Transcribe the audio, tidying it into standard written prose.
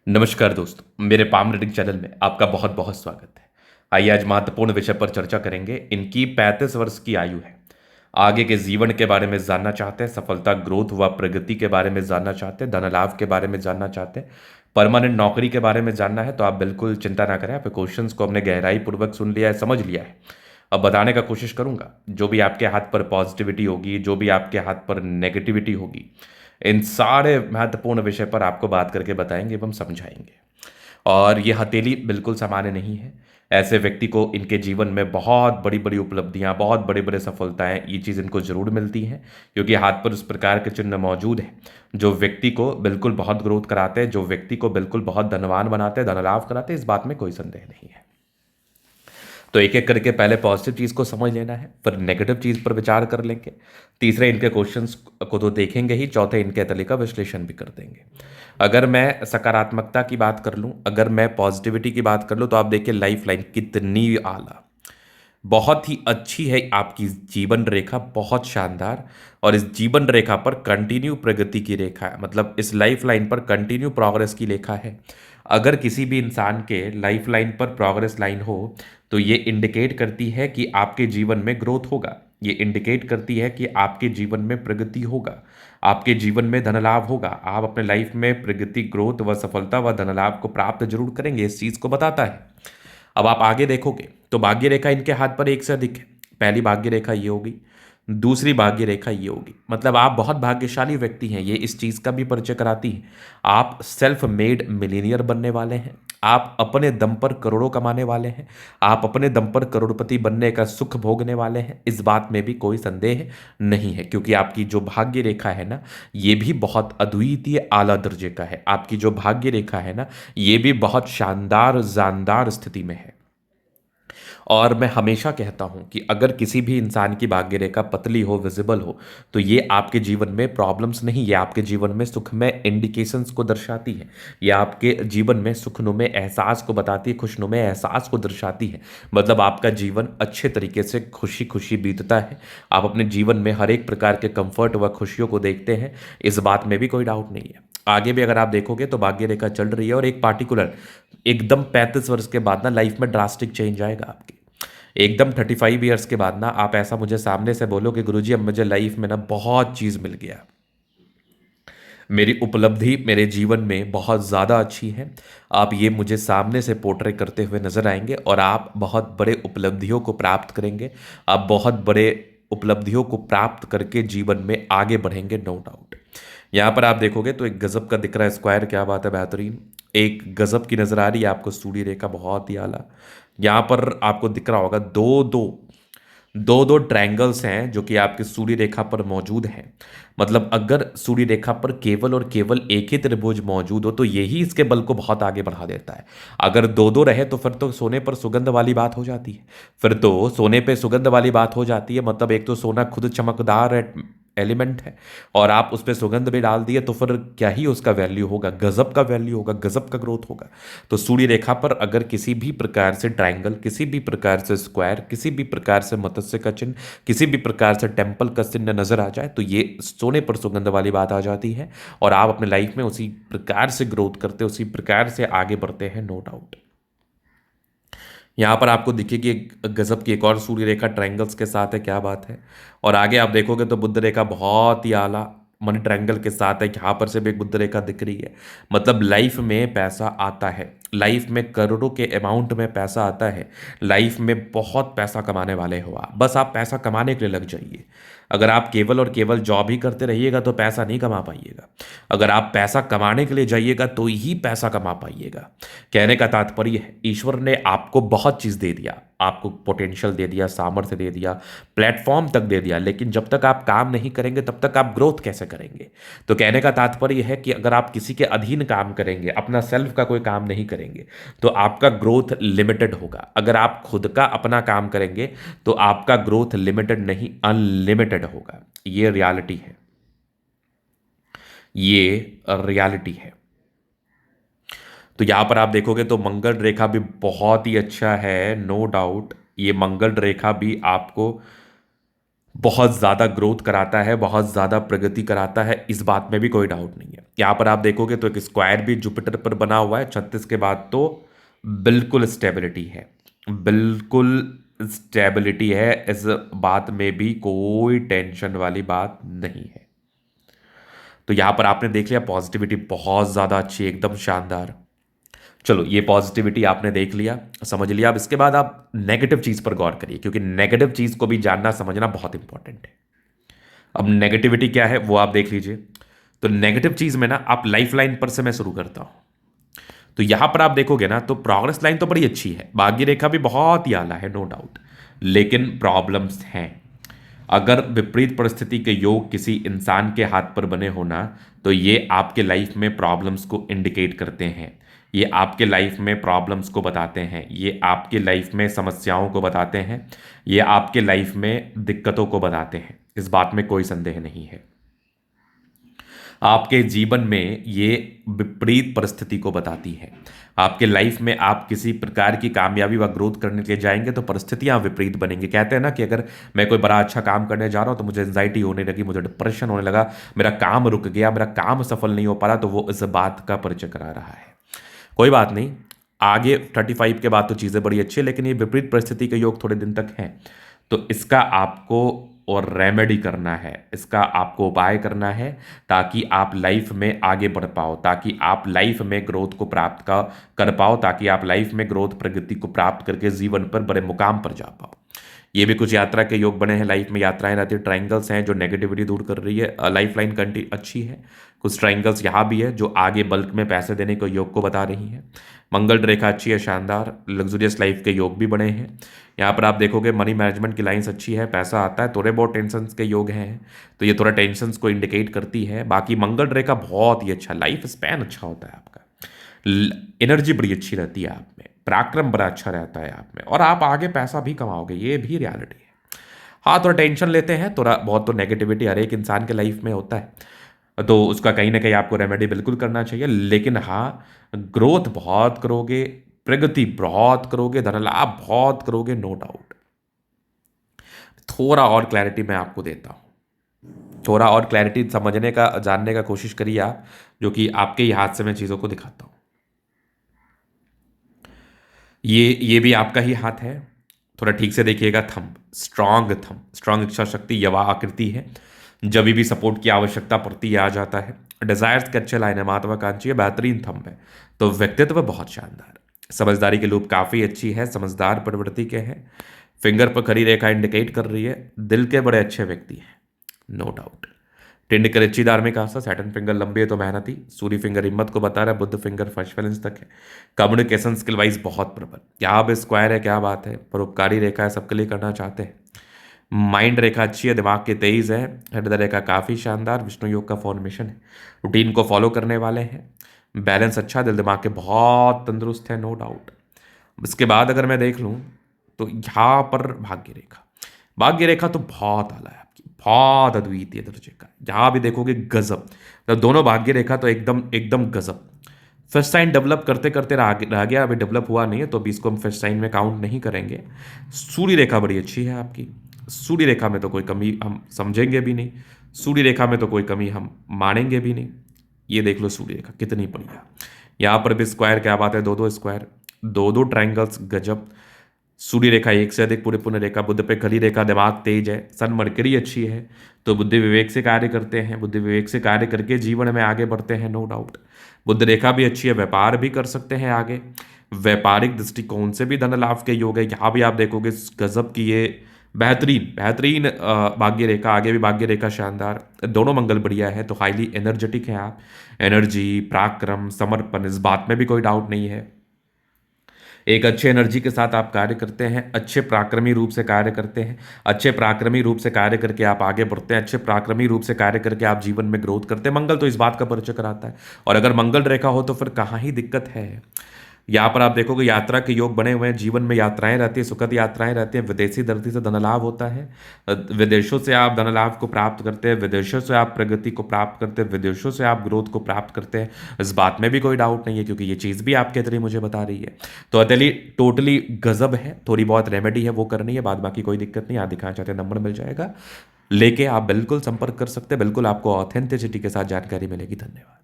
नमस्कार दोस्तों, मेरे पाम रीडिंग चैनल में आपका बहुत बहुत स्वागत है। आइए आज महत्वपूर्ण विषय पर चर्चा करेंगे। इनकी 35 वर्ष की आयु है। आगे के जीवन के बारे में जानना चाहते हैं, सफलता, ग्रोथ व प्रगति के बारे में जानना चाहते हैं, धन लाभ के बारे में जानना चाहते हैं, परमानेंट नौकरी के बारे में जानना है, तो आप बिल्कुल चिंता ना करें। आप क्वेश्चंस को हमने गहराई पूर्वक सुन लिया है, समझ लिया है। अब बताने का कोशिश करूंगा। जो भी आपके हाथ पर पॉजिटिविटी होगी, जो भी आपके हाथ पर नेगेटिविटी होगी, इन सारे महत्वपूर्ण विषय पर आपको बात करके बताएंगे एवं समझाएंगे। और ये हथेली बिल्कुल सामान्य नहीं है। ऐसे व्यक्ति को इनके जीवन में बहुत बड़ी बड़ी उपलब्धियां, बहुत बड़े बड़े सफलताएं, ये चीज़ इनको जरूर मिलती हैं, क्योंकि हाथ पर उस प्रकार के चिन्ह मौजूद है जो व्यक्ति को बिल्कुल बहुत ग्रोथ कराते हैं, जो व्यक्ति को बिल्कुल बहुत धनवान बनाते हैं, धन लाभ कराते हैं। इस बात में कोई संदेह नहीं है। तो एक एक करके पहले पॉजिटिव चीज़ को समझ लेना है, फिर नेगेटिव चीज़ पर विचार कर लेंगे। तीसरे इनके क्वेश्चंस को तो देखेंगे ही, चौथे इनके तले का विश्लेषण भी कर देंगे। अगर मैं सकारात्मकता की बात कर लूं, अगर मैं पॉजिटिविटी की बात कर लूं, तो आप देखिए लाइफ लाइन कितनी आला, बहुत ही अच्छी है आपकी जीवन रेखा, बहुत शानदार। और इस जीवन रेखा पर कंटिन्यू प्रगति की रेखा है, मतलब इस लाइफ लाइन पर कंटिन्यू प्रोग्रेस की रेखा है। अगर किसी भी इंसान के लाइफ लाइन पर प्रोग्रेस लाइन हो, तो ये इंडिकेट करती है कि आपके जीवन में ग्रोथ होगा। ये इंडिकेट करती है कि आपके जीवन में प्रगति होगा, आपके जीवन में धन लाभ होगा। आप अपने लाइफ में प्रगति, ग्रोथ व सफलता व धन लाभ को प्राप्त जरूर करेंगे, इस चीज को बताता है। अब आप आगे देखोगे तो भाग्य रेखा इनके हाथ पर एक से अधिक है। पहली भाग्य रेखा ये होगी, दूसरी भाग्य रेखा ये होगी। मतलब आप बहुत भाग्यशाली व्यक्ति हैं, ये इस चीज का भी परिचय कराती है। आप सेल्फ मेड मिलीनियर बनने वाले हैं। आप अपने दम पर करोड़ों कमाने वाले हैं। आप अपने दम पर करोड़पति बनने का सुख भोगने वाले हैं। इस बात में भी कोई संदेह नहीं है, क्योंकि आपकी जो भाग्य रेखा है ना, ये भी बहुत अद्वितीय आला दर्जे का है। आपकी जो भाग्य रेखा है ना, ये भी बहुत शानदार जानदार स्थिति में है। और मैं हमेशा कहता हूं कि अगर किसी भी इंसान की भाग्य रेखा पतली हो, विजिबल हो, तो ये आपके जीवन में प्रॉब्लम्स नहीं, ये आपके जीवन में सुखमय इंडिकेशंस को दर्शाती है। ये आपके जीवन में सुखनुमे एहसास को बताती है, खुशनुमे एहसास को दर्शाती है। मतलब आपका जीवन अच्छे तरीके से खुशी खुशी बीतता है। आप अपने जीवन में हर एक प्रकार के कंफर्ट व खुशियों को देखते हैं, इस बात में भी कोई डाउट नहीं है। आगे भी अगर आप देखोगे तो भाग्य रेखा चल रही है, और एक पार्टिकुलर एकदम 35 वर्ष के बाद ना लाइफ में ड्रास्टिक चेंज आएगा आपकी। एकदम 35 ईयर्स के बाद ना आप ऐसा मुझे सामने से बोलो कि गुरुजी अब मुझे लाइफ में ना बहुत चीज़ मिल गया, मेरी उपलब्धि मेरे जीवन में बहुत ज़्यादा अच्छी है। आप ये मुझे सामने से पोर्ट्रे करते हुए नजर आएंगे, और आप बहुत बड़े उपलब्धियों को प्राप्त करेंगे। आप बहुत बड़े उपलब्धियों को प्राप्त करके जीवन में आगे बढ़ेंगे, नो डाउट। यहाँ पर आप देखोगे तो एक गजब का दिख रहा है स्क्वायर, क्या बात है, बेहतरीन। एक गजब की नजर आ रही है आपको सूर्य रेखा, बहुत ही आला। यहाँ पर आपको दिख रहा होगा दो दो दो दो ट्रायंगल्स हैं जो कि आपके सूर्य रेखा पर मौजूद हैं। मतलब अगर सूर्य रेखा पर केवल और केवल एक ही त्रिभुज मौजूद हो, तो यही इसके बल को बहुत आगे बढ़ा देता है। अगर दो दो रहे तो फिर तो सोने पर सुगंध वाली बात हो जाती है। फिर तो सोने पे सुगंध वाली बात हो जाती है। मतलब एक तो सोना खुद चमकदार एलिमेंट है, और आप उस पर सुगंध भी डाल दिए, तो फिर क्या ही उसका वैल्यू होगा, गजब का वैल्यू होगा, गजब का ग्रोथ होगा। तो सूर्य रेखा पर अगर किसी भी प्रकार से ट्रायंगल, किसी भी प्रकार से स्क्वायर, किसी भी प्रकार से मत्स्य का चिन्ह, किसी भी प्रकार से टेम्पल का चिन्ह नजर आ जाए, तो ये सोने पर सुगंध वाली बात आ जाती है। और आप अपने लाइफ में उसी प्रकार से ग्रोथ करते, उसी प्रकार से आगे बढ़ते हैं, नो डाउट। यहाँ पर आपको दिखेगी एक गजब की एक और सूर्य रेखा ट्रायंगल्स के साथ है, क्या बात है। और आगे आप देखोगे तो बुद्ध रेखा बहुत ही आला मनी ट्रायंगल के साथ है। यहाँ पर से भी एक बुद्ध रेखा दिख रही है। मतलब लाइफ में पैसा आता है, लाइफ में करोड़ों के अमाउंट में पैसा आता है। लाइफ में बहुत पैसा कमाने वाले हो आप, बस आप पैसा कमाने के लिए लग जाइए। अगर आप केवल और केवल जॉब ही करते रहिएगा तो पैसा नहीं कमा पाइएगा। अगर आप पैसा कमाने के लिए जाइएगा तो ही पैसा कमा पाइएगा। कहने का तात्पर्य है, ईश्वर ने आपको बहुत चीज़ दे दिया, आपको पोटेंशियल दे दिया, सामर्थ्य दे दिया, प्लेटफॉर्म तक दे दिया, लेकिन जब तक आप काम नहीं करेंगे तब तक आप ग्रोथ कैसे करेंगे। तो कहने का तात्पर्य है कि अगर आप किसी के अधीन काम करेंगे, अपना सेल्फ का कोई काम नहीं करेंगे, तो आपका ग्रोथ लिमिटेड होगा। अगर आप खुद का अपना काम करेंगे तो आपका ग्रोथ लिमिटेड नहीं, अनलिमिटेड होगा। ये रियलिटी है, ये रियलिटी है। तो यहां पर आप देखोगे तो मंगल रेखा भी बहुत ही अच्छा है, नो डाउट। ये मंगल रेखा भी आपको बहुत ज़्यादा ग्रोथ कराता है, बहुत ज़्यादा प्रगति कराता है, इस बात में भी कोई डाउट नहीं है। यहाँ पर आप देखोगे तो एक स्क्वायर भी जुपिटर पर बना हुआ है 36 के बाद, तो बिल्कुल स्टेबिलिटी है, बिल्कुल स्टेबिलिटी है, इस बात में भी कोई टेंशन वाली बात नहीं है। तो यहाँ पर आपने देख लिया पॉजिटिविटी बहुत ज़्यादा अच्छी, एकदम शानदार। चलो ये पॉजिटिविटी आपने देख लिया, समझ लिया। अब इसके बाद आप नेगेटिव चीज़ पर गौर करिए, क्योंकि नेगेटिव चीज़ को भी जानना समझना बहुत इंपॉर्टेंट है। अब नेगेटिविटी क्या है वो आप देख लीजिए। तो नेगेटिव चीज में ना, आप लाइफ लाइन पर से मैं शुरू करता हूं। तो यहां पर आप देखोगे ना, तो प्रोग्रेस लाइन तो बड़ी अच्छी है, भाग्य रेखा भी बहुत ही आला है, नो डाउट, लेकिन प्रॉब्लम्स हैं। अगर विपरीत परिस्थिति के योग किसी इंसान के हाथ पर बने होना, तो ये आपके लाइफ में प्रॉब्लम्स को इंडिकेट करते हैं, ये आपके लाइफ में प्रॉब्लम्स को बताते हैं, ये आपके लाइफ में समस्याओं को बताते हैं, ये आपके लाइफ में दिक्कतों को बताते हैं, इस बात में कोई संदेह नहीं है। आपके जीवन में ये विपरीत परिस्थिति को बताती है। आपके लाइफ में आप किसी प्रकार की कामयाबी व ग्रोथ करने के लिए जाएंगे तो परिस्थितियां विपरीत बनेंगी। कहते हैं ना कि अगर मैं कोई बड़ा अच्छा काम करने जा रहा हूं तो मुझे एंजाइटी होने लगी, मुझे डिप्रेशन होने लगा, मेरा काम रुक गया, मेरा काम सफल नहीं हो पा रहा, तो वो इस बात का परिचय करा रहा है। कोई बात नहीं, आगे 35 के बाद तो चीज़ें बड़ी अच्छी है, लेकिन ये विपरीत परिस्थिति के योग थोड़े दिन तक हैं, तो इसका आपको और रेमेडी करना है, इसका आपको उपाय करना है, ताकि आप लाइफ में आगे बढ़ पाओ, ताकि आप लाइफ में ग्रोथ को प्राप्त कर पाओ, ताकि आप लाइफ में ग्रोथ प्रगति को प्राप्त करके जीवन पर बड़े मुकाम पर जा पाओ। ये भी कुछ यात्रा के योग बने हैं, लाइफ में यात्राएं रहती है, ट्राइंगल्स हैं जो नेगेटिविटी दूर कर रही है, लाइफ लाइन कंटी अच्छी है, कुछ ट्राइंगल्स यहाँ भी है जो आगे बल्क में पैसे देने के योग को बता रही है। मंगल रेखा अच्छी है, शानदार, लग्जूरियस लाइफ के योग भी बने हैं। यहाँ पर आप देखोगे मनी मैनेजमेंट की लाइन्स अच्छी है, पैसा आता है, थोड़े बहुत टेंशन के योग हैं, तो ये थोड़ा टेंशन को इंडिकेट करती है। बाकी मंगल रेखा बहुत ही अच्छा, लाइफ स्पैन अच्छा होता है आपका, एनर्जी बड़ी अच्छी रहती है आप में, पराक्रम बड़ा अच्छा रहता है आप में, और आप आगे पैसा भी कमाओगे, ये भी रियलिटी है। हाँ, थोड़ा टेंशन लेते हैं, थोड़ा बहुत तो नेगेटिविटी हर एक इंसान के लाइफ में होता है, तो उसका कहीं ना कहीं आपको रेमेडी बिल्कुल करना चाहिए। लेकिन हाँ, ग्रोथ बहुत करोगे, प्रगति बहुत करोगे, धन लाभ बहुत करोगे, नो डाउट। थोड़ा और क्लैरिटी मैं आपको देता हूँ, थोड़ा और क्लैरिटी समझने का जानने का कोशिश करिए आप, जो कि आपके ही हाथ से मैं चीज़ों को दिखाता हूँ। ये भी आपका ही हाथ है, थोड़ा ठीक से देखिएगा। थंब थंब, स्ट्रांग इच्छा शक्ति, यवा आकृति है, जब भी सपोर्ट की आवश्यकता पड़ती है आ जाता है। डिजायर्स के अच्छे लाइन है, महत्वाकांक्षी है, बेहतरीन थंब है, तो व्यक्तित्व बहुत शानदार। समझदारी की लूप काफ़ी अच्छी है, समझदार प्रवृत्ति के हैं, फिंगर पर खड़ी रेखा इंडिकेट कर रही है, दिल के बड़े अच्छे व्यक्ति हैं, नो डाउट। टिंड कर अच्छी धार्मिक आस्था, सैटर्न फिंगर लंबी है तो मेहनती, सूर्य फिंगर हिम्मत को बता रहा है, बुद्ध फिंगर फर्स्ट बैलेंस तक है, कम्युनिकेशन स्किल वाइज बहुत प्रबल। यहाँ पे स्क्वायर है, क्या बात है, परोपकारी रेखा है, सबके लिए करना चाहते हैं। माइंड रेखा अच्छी है, दिमाग के तेज है, हृदय रेखा काफ़ी शानदार, विष्णु योग का फॉर्मेशन है, रूटीन को फॉलो करने वाले हैं, बैलेंस अच्छा, दिल दिमाग के बहुत तंदुरुस्त है, नो डाउट। इसके बाद अगर मैं देख लूँ तो यहाँ पर भाग्य रेखा, भाग्य रेखा तो बहुत आला है आपकी, बहुत अद्वितीय दर्जे का, यहाँ भी देखोगे गजब, तो दोनों भाग्य रेखा तो एकदम एकदम गजब। फर्स्ट साइन डेवलप करते करते रह गया, अभी डेवलप हुआ नहीं है, तो अभी इसको हम फर्स्ट साइन में काउंट नहीं करेंगे। सूर्य रेखा बड़ी अच्छी है आपकी, सूर्य रेखा में तो कोई कमी हम समझेंगे भी नहीं, सूर्य रेखा में तो कोई कमी हम मानेंगे भी नहीं। ये देख लो सूर्य रेखा कितनी बढ़िया, यहाँ पर भी स्क्वायर, क्या बात है, दो दो स्क्वायर, दो दो ट्राइंगल्स, गजब। सूर्य रेखा एक से अधिक पूरे पुण्य रेखा, बुद्ध पे खली रेखा, दिमाग तेज है, सन मरकरी अच्छी है, तो बुद्धि विवेक से कार्य करते हैं, बुद्धि विवेक से कार्य करके जीवन में आगे बढ़ते हैं, नो डाउट। बुद्ध रेखा भी अच्छी है, व्यापार भी कर सकते हैं आगे, व्यापारिक दृष्टिकोण से भी धन लाभ के योग है। यहाँ भी आप देखोगे गजब की ये बेहतरीन बेहतरीन भाग्य रेखा, आगे भी भाग्य रेखा शानदार, दोनों मंगल बढ़िया है, तो हाईली एनर्जेटिक हैं आप, एनर्जी, पराक्रम, समर्पण, इस बात में भी कोई डाउट नहीं है। एक अच्छे एनर्जी के साथ आप कार्य करते हैं, अच्छे पराक्रमी रूप से कार्य करते हैं, अच्छे पराक्रमी रूप से कार्य करके आप आगे बढ़ते हैं, अच्छे पराक्रमी रूप से कार्य करके आप जीवन में ग्रोथ करते हैं। मंगल तो इस बात का परिचय कराता है, और अगर मंगल रेखा हो तो फिर कहाँ ही दिक्कत है। यहाँ पर आप देखोगे यात्रा के योग बने हुए हैं, जीवन में यात्राएं रहती हैं, सुखद यात्राएं रहती हैं, विदेशी धरती से धन लाभ होता है। विदेशों से आप धन लाभ को प्राप्त करते हैं, विदेशों से आप प्रगति को प्राप्त करते हैं, विदेशों से आप ग्रोथ को प्राप्त करते हैं। इस बात में भी कोई डाउट नहीं है, क्योंकि ये चीज़ भी आपके जरिए मुझे बता रही है। तो अतली टोटली गजब है, थोड़ी बहुत रेमेडी है वो करनी है, बाद बाकी कोई दिक्कत नहीं। आप दिखाना चाहते हैं नंबर मिल जाएगा, लेके आप बिल्कुल संपर्क कर सकते हैं, बिल्कुल आपको ऑथेंटिसिटी के साथ जानकारी मिलेगी। धन्यवाद।